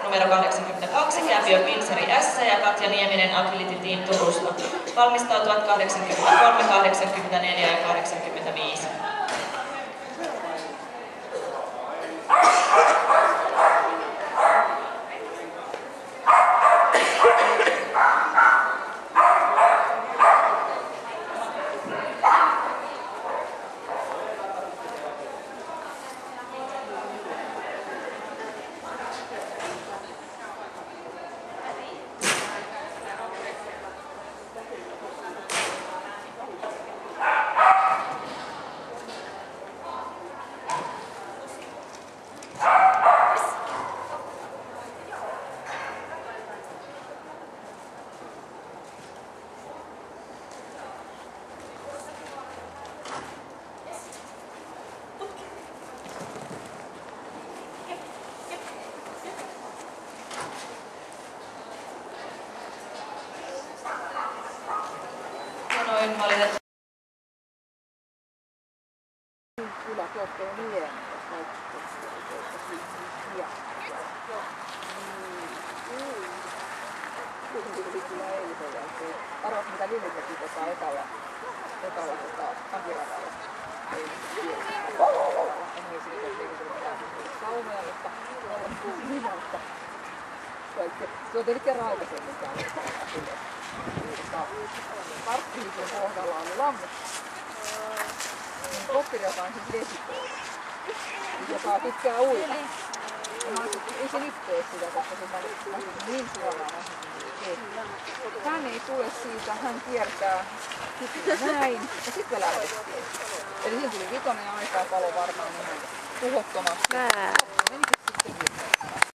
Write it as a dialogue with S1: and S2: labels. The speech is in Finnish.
S1: numero 82, Käpyö Pinseri S ja Katja Nieminen Agility Team Turusta. Valmistautuvat 83, 84 ja 85. Noin valitettavasti.
S2: Yläkotto on yhden. Kuitenkin tuli kyllä eilisen jälkeen. Arvois mitä Lilli teki ekalla Akiradalla. Ei siitä tuli mitään saunoja, mutta minästä. Se on tehnyt kerran aikaisemmin Parkkiliikon kohdalla on lammet. Kokkeri, joka on siis vesipeli, joka tykkää uida. Ei se nyt tee sitä, koska se on niin suoraan. Hän ei tule siitä, hän kiertää näin ja sitten me lähdettiin. Eli siinä tuli vitonen aikaa palo varmaan ihan tuhottomasti.